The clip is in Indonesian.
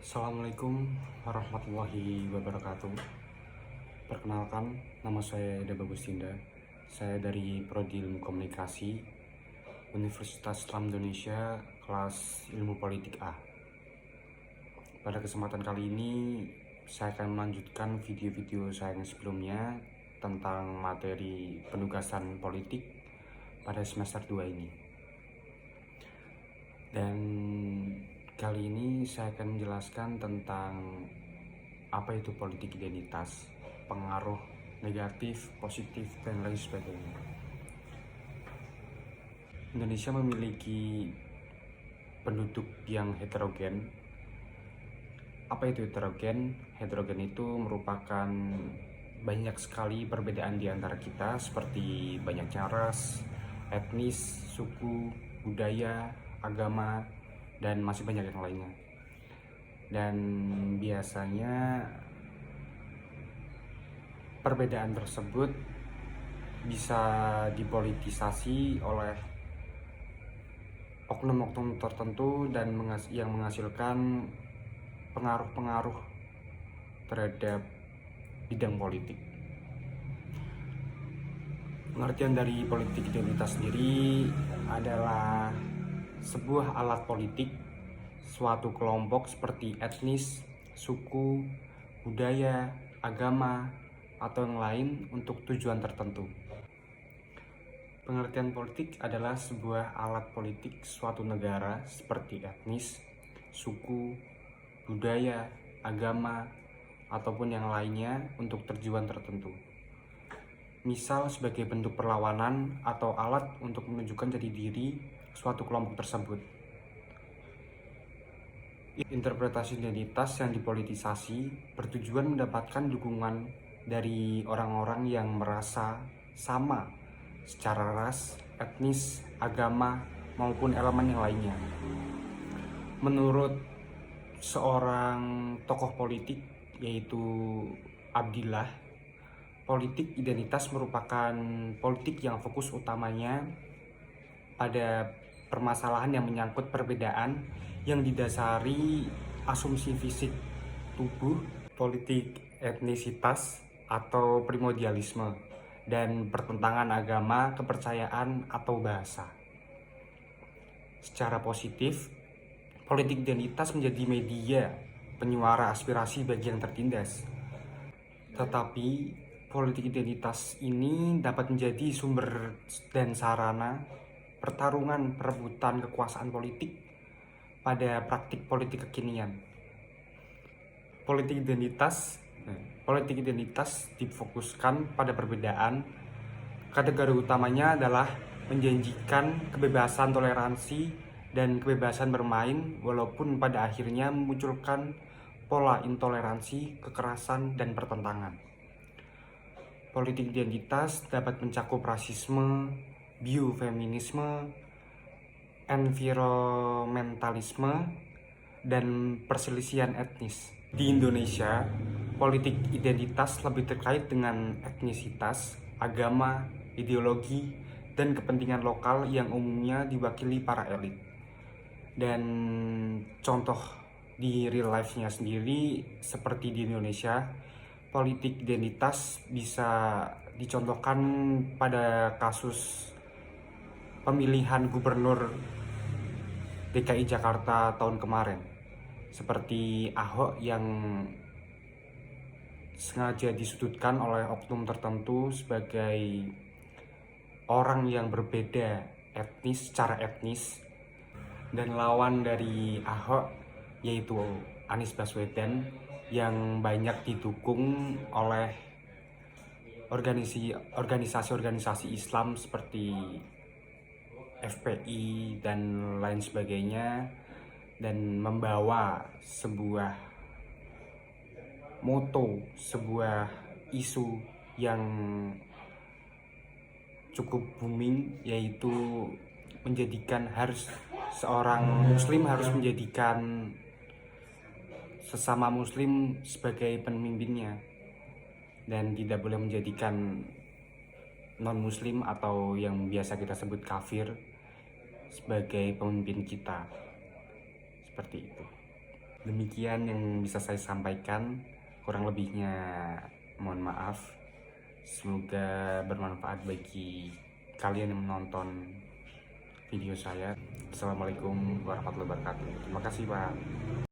Assalamualaikum warahmatullahi wabarakatuh. Perkenalkan, nama saya Eda Bagustinda. Saya dari Prodi Ilmu Komunikasi, Universitas Islam Indonesia, kelas Ilmu Politik A. Pada kesempatan kali ini, saya akan melanjutkan video-video saya yang sebelumnya tentang materi penugasan politik pada semester 2 ini. Dan kali ini saya akan menjelaskan tentang apa itu politik identitas, pengaruh negatif, positif, dan lain sebagainya. Indonesia memiliki penduduk yang heterogen. Apa itu heterogen? Heterogen itu merupakan banyak sekali perbedaan di antara kita, seperti banyaknya ras, etnis, suku, budaya, agama, dan masih banyak yang lainnya. Dan biasanya perbedaan tersebut bisa dipolitisasi oleh oknum-oknum tertentu dan yang menghasilkan pengaruh-pengaruh terhadap bidang politik. Pengertian dari politik identitas sendiri adalah sebuah alat politik suatu kelompok seperti etnis, suku, budaya, agama, atau yang lain untuk tujuan tertentu. Pengertian politik adalah sebuah alat politik suatu negara seperti etnis, suku, budaya, agama, ataupun yang lainnya untuk tujuan tertentu. Misal sebagai bentuk perlawanan atau alat untuk menunjukkan jati diri suatu kelompok tersebut. Interpretasi identitas yang dipolitisasi bertujuan mendapatkan dukungan dari orang-orang yang merasa sama secara ras, etnis, agama, maupun elemen yang lainnya. Menurut seorang tokoh politik yaitu Abdillah, politik identitas merupakan politik yang fokus utamanya pada permasalahan yang menyangkut perbedaan yang didasari asumsi fisik tubuh, politik etnisitas atau primordialisme, dan pertentangan agama, kepercayaan, atau bahasa. Secara positif, politik identitas menjadi media penyuara aspirasi bagi yang tertindas. Tetapi politik identitas ini dapat menjadi sumber dan sarana pertarungan perebutan kekuasaan politik pada praktik politik kekinian. Politik identitas difokuskan pada perbedaan. Kategori utamanya adalah menjanjikan kebebasan toleransi dan kebebasan bermain, walaupun pada akhirnya memunculkan pola intoleransi, kekerasan, dan pertentangan. Politik identitas dapat mencakup rasisme, biofeminisme, environmentalisme, dan perselisihan etnis. Di Indonesia, politik identitas lebih terkait dengan etnisitas, agama, ideologi, dan kepentingan lokal yang umumnya diwakili para elit. Dan contoh di real life-nya sendiri, seperti di Indonesia, politik identitas bisa dicontohkan pada kasus pemilihan gubernur DKI Jakarta tahun kemarin, seperti Ahok yang sengaja disudutkan oleh oknum tertentu sebagai orang yang berbeda secara etnis, dan lawan dari Ahok yaitu Anies Baswedan yang banyak didukung oleh organisasi-organisasi Islam seperti FPI dan lain sebagainya, dan membawa sebuah moto, sebuah isu yang cukup booming, yaitu menjadikan seorang muslim harus menjadikan sesama muslim sebagai pemimpinnya dan tidak boleh menjadikan non-muslim atau yang biasa kita sebut kafir sebagai pemimpin kita. Seperti itu. Demikian yang bisa saya sampaikan, kurang lebihnya mohon maaf. Semoga bermanfaat bagi kalian yang menonton video saya. Assalamualaikum warahmatullahi wabarakatuh. Terima kasih, Pak.